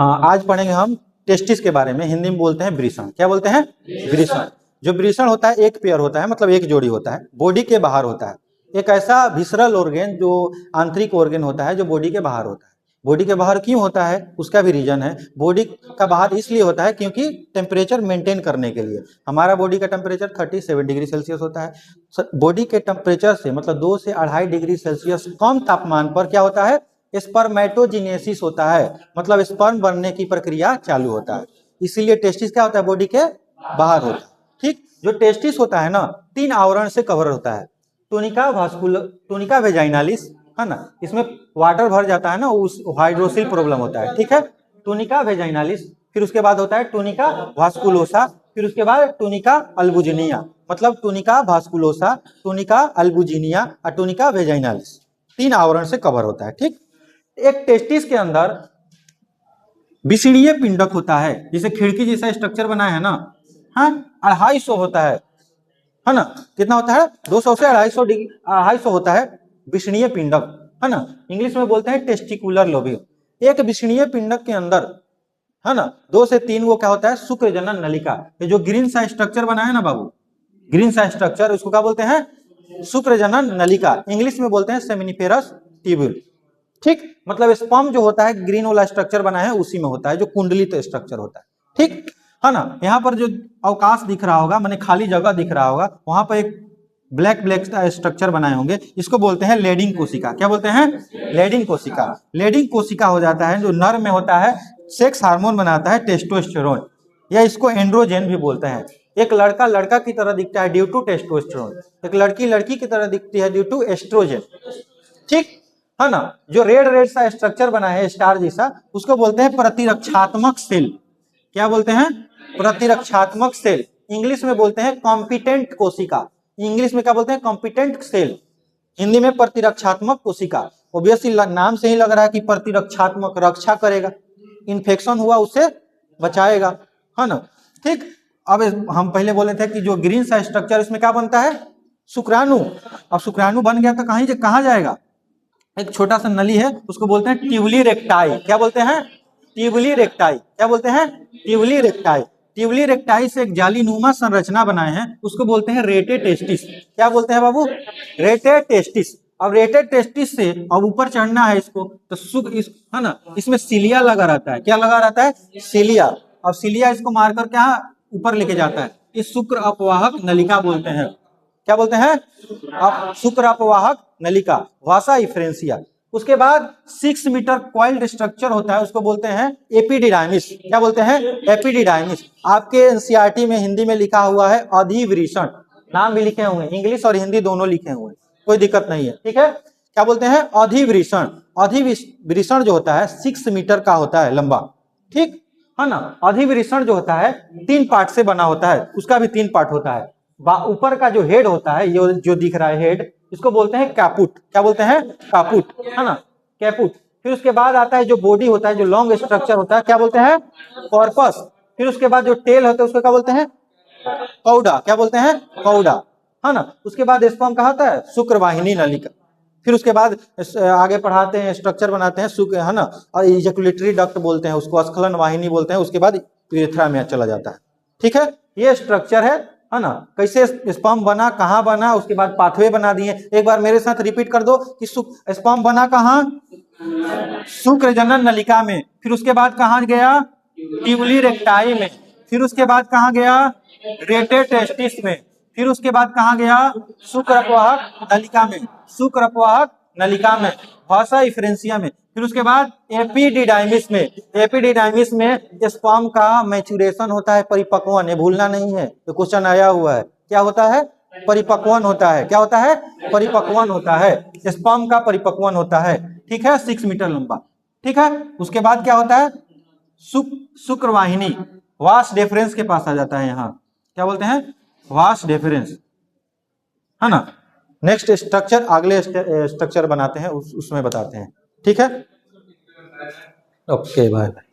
हाँ, आज पढ़ेंगे हम टेस्टिस के बारे में। हिंदी में बोलते हैं वृषण। क्या बोलते हैं? वृषण। जो वृषण होता है एक पेयर होता है, मतलब एक जोड़ी होता है, बॉडी के बाहर होता है। एक ऐसा विसरल ऑर्गन जो आंतरिक ऑर्गन होता है जो बॉडी के बाहर होता है। बॉडी के बाहर क्यों होता है उसका भी रीजन है। बॉडी का बाहर इसलिए होता है क्योंकि टेम्परेचर मेंटेन करने के लिए। हमारा बॉडी का टेम्परेचर 37 डिग्री सेल्सियस होता है। बॉडी के टेम्परेचर से मतलब 2 से 2.5 डिग्री सेल्सियस कम तापमान पर क्या होता है? स्पर्मेटोजेनेसिस होता है, मतलब स्पर्म बनने की प्रक्रिया चालू होता है। इसीलिए टेस्टिस क्या होता है? बॉडी के बाहर होता है। ठीक, जो टेस्टिस होता है ना 3 आवरण से कवर होता है। टूनिका वेजाइनालिस है ना, इसमें वाटर भर जाता है ना, उस हाइड्रोसिल प्रॉब्लम होता है। ठीक है, टूनिका वेजाइनालिस, फिर उसके बाद होता है टूनिका वास्कुलोसा, फिर उसके बाद टूनिका अल्बुजिनिया, मतलब टूनिका वास्कुलोसा, टूनिका अल्बुजिनिया और टूनिका वेजाइनालिस 3 आवरण से कवर होता है। ठीक, एक टेस्टिस के अंदर विषणीय पिंडक होता है, जिसे खिड़की जैसा स्ट्रक्चर बनाया है ना, हाँ 250 होता है ना। कितना होता है? 200 से 250 होता है विषणीय पिंडक, है ना। इंग्लिश में बोलते हैं टेस्टिकुलर लोब्यूल। एक विषणीय पिंडक के अंदर है ना 2 से 3 वो क्या होता है? शुक्र जनन नलिका। ये जो ग्रीन सा स्ट्रक्चर बना है ना बाबू, ग्रीन सा स्ट्रक्चर, उसको क्या बोलते हैं? शुक्र जनन नलिका। इंग्लिश में बोलते हैं सेमिनिफेरस ट्यूब्यूल। ठीक, मतलब स्पर्म जो होता है ग्रीन वाला स्ट्रक्चर बना है उसी में होता है, जो कुंडलित स्ट्रक्चर होता है। ठीक है ना। यहाँ पर जो अवकाश दिख रहा होगा, माने खाली जगह दिख रहा होगा, वहां पर एक ब्लैक ब्लैक स्ट्रक्चर बनाए होंगे, इसको बोलते हैं लेडिंग कोशिका। क्या बोलते हैं? लेडिंग कोशिका। लेडिंग कोशिका हो जाता है जो नर में होता है, सेक्स हार्मोन बनाता है टेस्टोस्टेरोन, या इसको एंड्रोजन भी बोलते हैं। एक लड़का लड़का की तरह दिखता है ड्यू टू टेस्टोस्टेरोन, एक लड़की लड़की की तरह दिखती है ड्यू टू एस्ट्रोजन। ठीक है ना। जो रेड रेड सा स्ट्रक्चर बना है स्टार जैसा, उसको बोलते हैं प्रतिरक्षात्मक सेल। क्या बोलते हैं? प्रतिरक्षात्मक सेल। इंग्लिश में बोलते हैं कॉम्पिटेंट कोशिका। इंग्लिश में क्या बोलते हैं? Competent cell. हिंदी में प्रतिरक्षात्मक कोशिका। ऑब्वियसली नाम से ही लग रहा है कि प्रतिरक्षात्मक, रक्षा करेगा, इन्फेक्शन हुआ उससे बचाएगा, है ना। ठीक, अब हम पहले बोले थे कि जो ग्रीन सा स्ट्रक्चर, इसमें क्या बनता है? शुक्राणु। अब शुक्राणु बन गया तो कहाँ जाएगा? एक छोटा सा नली है, उसको बोलते हैं ट्यूबुली रेक्टाई। क्या बोलते हैं? ट्यूबुली रेक्टाई। क्या बोलते हैं? ट्यूबुली रेक्टाई। ट्यूबुली रेक्टाई से एक जालीनुमा संरचना बनाए हैं, उसको बोलते हैं रेटे टेस्टिस। क्या बोलते हैं बाबू? रेटे टेस्टिस। अब रेटे टेस्टिस से अब ऊपर चढ़ना है इसको, तो है ना, इसमें सिलिया लगा रहता है। क्या लगा रहता है? सिलिया। अब सिलिया इसको मारकर क्या ऊपर लेके जाता है, इस शुक्र अपवाहक नलिका बोलते हैं। क्या बोलते हैं? शुक्र अपवाहक नलिका, वासा इफ्रेंसिया। उसके बाद 6 मीटर कॉइल्ड स्ट्रक्चर होता है, उसको बोलते हैं एपिडिडाइमिस। क्या बोलते हैं? एपिडिडाइमिस। आपके एनसीईआरटी में हिंदी में लिखा हुआ है अधिवृषण, नाम भी लिखे हुए हैं, इंग्लिश और हिंदी दोनों लिखे हुए हैं, कोई दिक्कत नहीं है। ठीक है, क्या बोलते हैं? अधिवृषण। अधिवृषण जो होता है 6 मीटर का होता है लंबा। ठीक है ना। अधिवृषण जो होता है 3 पार्ट से बना होता है, उसका भी 3 पार्ट होता है। ऊपर का जो हेड होता है, ये जो दिख रहा है हेड, इसको बोलते हैं कैपुट। क्या बोलते हैं? कैपुट, है ना, कैपुट। फिर उसके बाद आता है जो बॉडी होता है, जो लॉन्ग स्ट्रक्चर होता है, क्या बोलते हैं? कॉर्पस। फिर उसके बाद जो टेल होता है उसको क्या बोलते हैं? कौड़ा। क्या बोलते हैं? कौड़ा, है ना। उसके बाद स्पर्म कहाँ होता है? शुक्रवाहिनी नलिका। फिर उसके बाद आगे पढ़ाते हैं, स्ट्रक्चर बनाते हैं शुक्र, है ना, और इजैकुलेटरी डक्ट बोलते हैं उसको, स्खलन वाहिनी बोलते हैं। उसके बाद यूरेथ्रा में चला जाता है। ठीक है, ये स्ट्रक्चर है ना। कैसे स्पर्म बना, कहाँ बना, उसके बाद पाथवे बना दिए। एक बार मेरे साथ रिपीट कर दो कि स्पर्म बना कहाँ? शुक्र जनन नलिका में। फिर उसके बाद कहाँ गया? ट्यूबुली रेक्टाई में। फिर उसके बाद कहाँ गया? रेटे टेस्टिस में। फिर उसके बाद कहाँ गया? शुक्र अपवाहक नलिका में। शुक्र अपवाहक नलिका में, वासा इफ्रेंसिया में। फिर उसके बाद एपिडिडाइमिस में। एपिडिडाइमिस में स्पर्म का मैच्योरेशन होता है, परिपक्वन। ये भूलना नहीं है, तो क्वेश्चन आया हुआ है। क्या होता है? परिपक्वन होता है। क्या होता है? परिपक्वन होता है, स्पर्म का परिपक्वन होता है। ठीक है, 6 मीटर लंबा। ठीक है, उसके बाद क्या होता है? शुक्रवाहिनी, वास डेफरेंस के पास आ जाता है। यहाँ क्या बोलते हैं? वास डेफरेंस, है ना। नेक्स्ट स्ट्रक्चर, अगले स्ट्रक्चर बनाते हैं, उसमें बताते हैं। ठीक है, ओके बाय।